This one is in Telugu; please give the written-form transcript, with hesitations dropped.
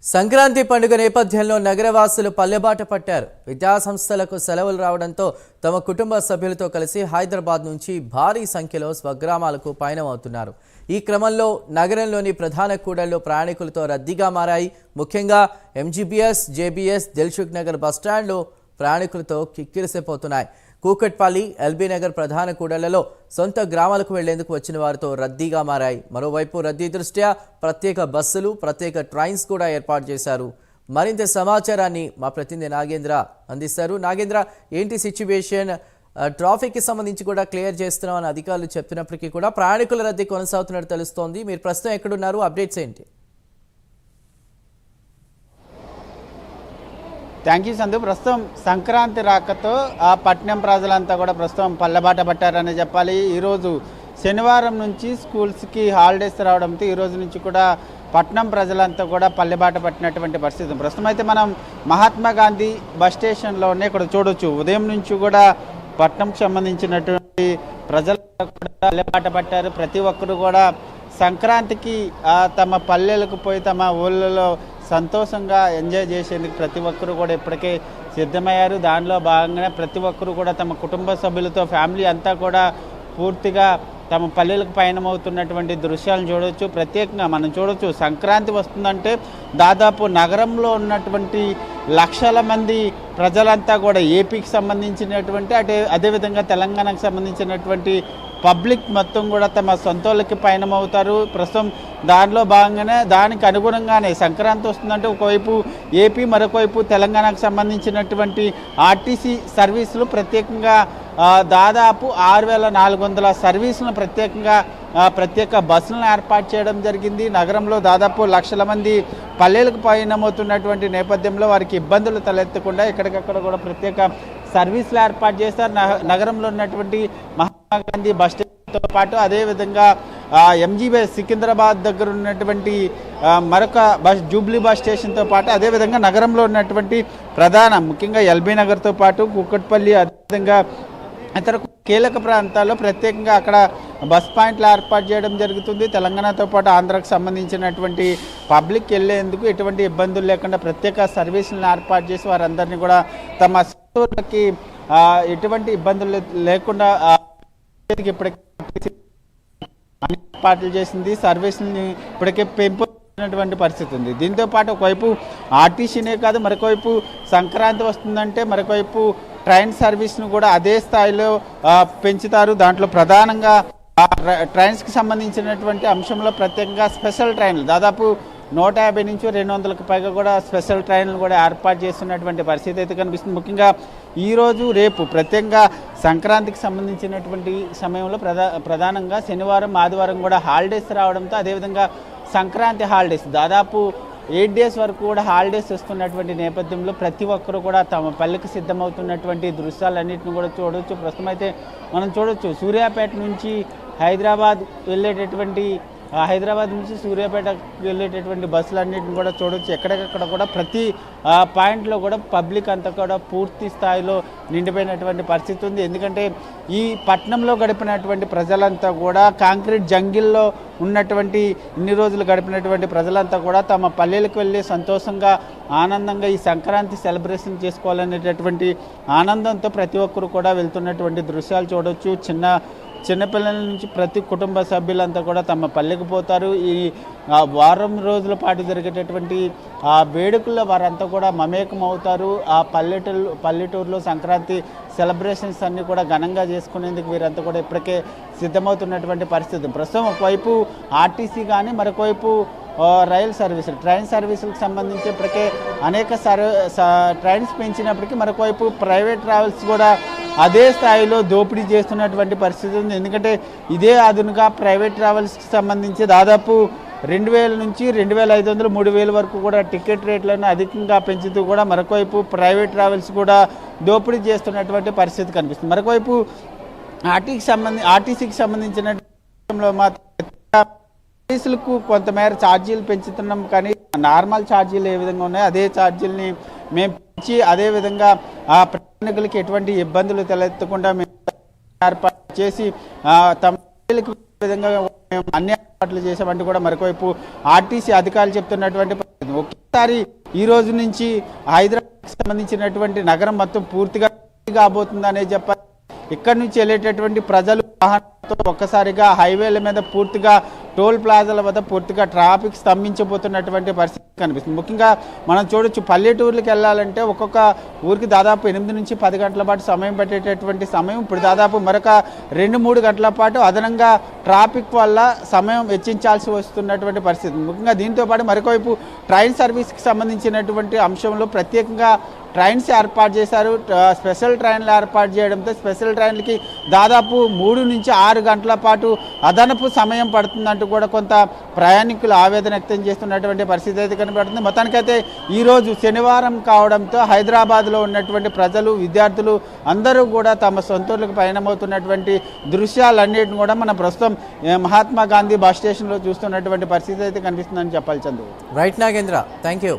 సంక్రాంతి పండుగ నేపథ్యంలో నగరవాసులు పల్లెబాట పట్టారు. విద్యాసంస్థలకు సెలవులు రావడంతో తమ కుటుంబ సభ్యులతో కలిసి హైదరాబాద్ నుంచి భారీ సంఖ్యలో స్వగ్రామాలకు పయనమవుతున్నారు. ఈ క్రమంలో నగరంలోని ప్రధాన కూడళ్లు ప్రయాణికులతో రద్దీగా మారాయి. ముఖ్యంగా ఎంజీబీఎస్, జేబీఎస్, దిల్సుఖ్ నగర్ బస్టాండ్లు ప్రయాణికులతో కిక్కిరిసిపోతున్నాయి. కూకట్పల్లి, ఎల్బీ నగర్ ప్రధాన కూడళ్లలో సొంత గ్రామాలకు వెళ్లేందుకు వచ్చిన వారితో రద్దీగా మారాయి. మరోవైపు రద్దీ దృష్ట్యా ప్రత్యేక బస్సులు, ప్రత్యేక ట్రైన్స్ కూడా ఏర్పాటు చేశారు. మరింత సమాచారాన్ని మా ప్రతినిధి నాగేంద్ర అందిస్తారు. నాగేంద్ర, ఏంటి సిచ్యువేషన్? ట్రాఫిక్కి సంబంధించి కూడా క్లియర్ చేస్తున్నామని అధికారులు చెప్తున్నప్పటికీ కూడా ప్రయాణికుల రద్దీ కొనసాగుతున్నట్టు తెలుస్తోంది. మీరు ప్రస్తుతం ఎక్కడున్నారు? అప్డేట్స్ ఏంటి? Thank you Sandeep. ప్రస్తుతం సంక్రాంతి రాకతో ఆ పట్నం ప్రజలంతా కూడా ప్రస్తుతం పల్లెబాట పట్టారని చెప్పాలి. ఈరోజు శనివారం నుంచి స్కూల్స్కి హాలిడేస్ రావడంతో ఈరోజు నుంచి కూడా పట్నం ప్రజలంతా కూడా పల్లెబాట పట్టినటువంటి పరిస్థితి. ప్రస్తుతం అయితే మనం మహాత్మా గాంధీ బస్ స్టేషన్లోనే ఇక్కడ చూడొచ్చు. ఉదయం నుంచి కూడా పట్నంకి సంబంధించినటువంటి ప్రజలు కూడా పల్లెబాట పట్టారు. ప్రతి ఒక్కరు కూడా సంక్రాంతికి తమ పల్లెలకు పోయి తమ ఊళ్ళలో సంతోషంగా ఎంజాయ్ చేసేందుకు ప్రతి ఒక్కరు కూడా ఇప్పటికే సిద్ధమయ్యారు. దానిలో భాగంగానే ప్రతి ఒక్కరు కూడా తమ కుటుంబ సభ్యులతో ఫ్యామిలీ అంతా కూడా పూర్తిగా తమ పల్లెలకు పయనమవుతున్నటువంటి దృశ్యాలను చూడవచ్చు. ప్రత్యేకంగా మనం చూడవచ్చు, సంక్రాంతి వస్తుందంటే దాదాపు నగరంలో ఉన్నటువంటి లక్షల మంది ప్రజలంతా కూడా ఏపీకి సంబంధించినటువంటి అదేవిధంగా తెలంగాణకు సంబంధించినటువంటి పబ్లిక్ మొత్తం కూడా తమ సొంతోళ్ళకి పయనమవుతారు. ప్రస్తుతం దానిలో భాగంగానే దానికి అనుగుణంగానే సంక్రాంతి వస్తుందంటే ఒకవైపు ఏపీ, మరొకవైపు తెలంగాణకు సంబంధించినటువంటి ఆర్టీసీ సర్వీసులు ప్రత్యేకంగా దాదాపు 6400 సర్వీసులను ప్రత్యేక బస్సులను ఏర్పాటు చేయడం జరిగింది. నగరంలో దాదాపు లక్షల మంది పల్లెలకు పయనమవుతున్నటువంటి నేపథ్యంలో వారికి ఇబ్బందులు తలెత్తకుండా ఎక్కడికక్కడ కూడా ప్రత్యేక సర్వీసులు ఏర్పాటు చేస్తారు. నగరంలో ఉన్నటువంటి మహాత్మా గాంధీ బస్ స్టాండ్తో పాటు అదేవిధంగా ఎంజీబీఎస్ సికింద్రాబాద్ దగ్గర ఉన్నటువంటి మరొక జూబ్లీ బస్ స్టేషన్తో పాటు అదేవిధంగా నగరంలో ఉన్నటువంటి ముఖ్యంగా ఎల్బీ నగర్తో పాటు కూకట్పల్లి, అదేవిధంగా ఇతర కీలక ప్రాంతాల్లో ప్రత్యేకంగా అక్కడ బస్ పాయింట్లు ఏర్పాటు చేయడం జరుగుతుంది. తెలంగాణతో పాటు ఆంధ్రాకు సంబంధించినటువంటి పబ్లిక్ వెళ్ళేందుకు ఎటువంటి ఇబ్బందులు లేకుండా ప్రత్యేక సర్వీసులను ఏర్పాటు చేసి వారందరినీ కూడా తమ సొంతూరులకి ఎటువంటి ఇబ్బందులు లేకుండా ఇప్పటికే ఏర్పాట్లు చేసింది. సర్వీసులని ఇప్పటికే పెంపుతున్నటువంటి పరిస్థితి ఉంది. దీంతో పాటు ఒకవైపు ఆర్టీసీనే కాదు, మరొకవైపు సంక్రాంతి వస్తుందంటే మరొకవైపు ట్రైన్ సర్వీస్ను కూడా అదే స్థాయిలో పెంచుతారు. దాంట్లో ప్రధానంగా ట్రైన్స్కి సంబంధించినటువంటి అంశంలో ప్రత్యేకంగా స్పెషల్ ట్రైన్లు దాదాపు 150 నుంచి 200కు పైగా కూడా స్పెషల్ ట్రైన్లు కూడా ఏర్పాటు చేస్తున్నటువంటి పరిస్థితి అయితే కనిపిస్తుంది. ముఖ్యంగా ఈరోజు రేపు ప్రత్యేకంగా సంక్రాంతికి సంబంధించినటువంటి సమయంలో ప్రధానంగా శనివారం, ఆదివారం కూడా హాలిడేస్ రావడంతో అదేవిధంగా సంక్రాంతి హాలిడేస్ దాదాపు 8 డేస్ వరకు కూడా హాలిడేస్ వస్తున్నటువంటి నేపథ్యంలో ప్రతి ఒక్కరు కూడా తమ పల్లెకి సిద్ధమవుతున్నటువంటి దృశ్యాలన్నింటిని కూడా చూడవచ్చు. ప్రస్తుతం అయితే మనం చూడవచ్చు, సూర్యాపేట నుంచి హైదరాబాద్ వెళ్ళేటటువంటి హైదరాబాద్ నుంచి సూర్యాపేటకు వెళ్ళేటటువంటి బస్సులన్నింటిని కూడా చూడవచ్చు. ఎక్కడికక్కడ కూడా ప్రతి పాయింట్లో కూడా పబ్లిక్ అంతా కూడా పూర్తి స్థాయిలో నిండిపోయినటువంటి పరిస్థితి ఉంది. ఎందుకంటే ఈ పట్టణంలో గడిపినటువంటి ప్రజలంతా కూడా కాంక్రీట్ జంగిల్లో ఉన్నటువంటి ఇన్ని రోజులు గడిపినటువంటి ప్రజలంతా కూడా తమ పల్లెలకు వెళ్ళి సంతోషంగా ఆనందంగా ఈ సంక్రాంతి సెలబ్రేషన్ చేసుకోవాలనేటటువంటి ఆనందంతో ప్రతి ఒక్కరు కూడా వెళ్తున్నటువంటి దృశ్యాలు చూడవచ్చు. చిన్నపిల్లల నుంచి ప్రతి కుటుంబ సభ్యులంతా కూడా తమ పల్లెకు పోతారు. ఈ వారం రోజుల పాటు జరిగేటటువంటి ఆ వేడుకల్లో వారంతా కూడా మమేకం అవుతారు. ఆ పల్లెటూరులో సంక్రాంతి సెలబ్రేషన్స్ అన్నీ కూడా ఘనంగా చేసుకునేందుకు వీరంతా కూడా ఇప్పటికే సిద్ధమవుతున్నటువంటి పరిస్థితి. ప్రస్తుతం ఒకవైపు ఆర్టీసీ కానీ మరొకవైపు రైల్ సర్వీసులు, ట్రైన్ సర్వీసులకు సంబంధించి ఇప్పటికే అనేక ట్రైన్స్ పెంచినప్పటికీ మరొకవైపు ప్రైవేట్ ట్రావెల్స్ కూడా అదే స్థాయిలో దోపిడీ చేస్తున్నటువంటి పరిస్థితి ఉంది. ఎందుకంటే ఇదే అదునుగా ప్రైవేట్ ట్రావెల్స్కి సంబంధించి దాదాపు 2000 నుంచి 2500, 3000 వరకు కూడా టికెట్ రేట్లను అధికంగా పెంచుతూ కూడా మరొకవైపు ప్రైవేట్ ట్రావెల్స్ కూడా దోపిడీ చేస్తున్నటువంటి పరిస్థితి కనిపిస్తుంది. మరొకవైపు ఆర్టీసీకి సంబంధించిన సర్వీసులకు కొంతమేర ఛార్జీలు పెంచుతున్నాం, కానీ నార్మల్ ఛార్జీలు ఏ విధంగా ఉన్నాయో అదే ఛార్జీలని మేము పెంచి అదేవిధంగా ఆ ప్రయాణికులకి ఎటువంటి ఇబ్బందులు తలెత్తకుండా మేము ఏర్పాటు చేసి తమ విధంగా మేము అన్ని ఏర్పాట్లు చేసామంటే కూడా మరొకవైపు ఆర్టీసీ అధికారులు చెప్తున్నటువంటి పరిస్థితి. ఒకేసారి ఈ రోజు నుంచి హైదరాబాద్కి సంబంధించినటువంటి నగరం మొత్తం పూర్తిగా కాబోతుందనే చెప్పాలి. ఇక్కడ నుంచి వెళ్ళేటటువంటి ప్రజలు వాహనాలతో ఒక్కసారిగా హైవేల మీద పూర్తిగా టోల్ ప్లాజాల వద్ద పూర్తిగా ట్రాఫిక్ స్తంభించబోతున్నటువంటి పరిస్థితి కనిపిస్తుంది. ముఖ్యంగా మనం చూడొచ్చు, పల్లెటూర్లకు వెళ్ళాలంటే ఒక్కొక్క ఊరికి దాదాపు 8 నుంచి 10 గంటల పాటు సమయం పట్టేటటువంటి సమయం ఇప్పుడు దాదాపు మరొక 2-3 గంటల పాటు అదనంగా ట్రాఫిక్ వల్ల సమయం వెచ్చించాల్సి వస్తున్నటువంటి పరిస్థితి. ముఖ్యంగా దీంతో పాటు మరొకవైపు ట్రైన్ సర్వీస్కి సంబంధించినటువంటి అంశంలో ప్రత్యేకంగా ట్రైన్స్ ఏర్పాటు చేశారు. స్పెషల్ ట్రైన్లు ఏర్పాటు చేయడంతో స్పెషల్ ట్రైన్లకి దాదాపు 3 నుంచి 6 గంటల పాటు అదనపు సమయం పడుతుందంటూ కూడా కొంత ప్రయాణికులు ఆవేదన వ్యక్తం చేస్తున్నటువంటి పరిస్థితి అయితే కనబడుతుంది. మొత్తానికైతే ఈరోజు శనివారం కావడంతో హైదరాబాద్లో ఉన్నటువంటి ప్రజలు, విద్యార్థులు అందరూ కూడా తమ సొంతూర్లకు పయనమవుతున్నటువంటి దృశ్యాలన్నిటిని కూడా మనం ప్రస్తుతం మహాత్మా గాంధీ బస్ స్టేషన్లో చూస్తున్నటువంటి పరిస్థితి అయితే కనిపిస్తుందని చెప్పాలి. Chandu. Right Nagendra, thank you.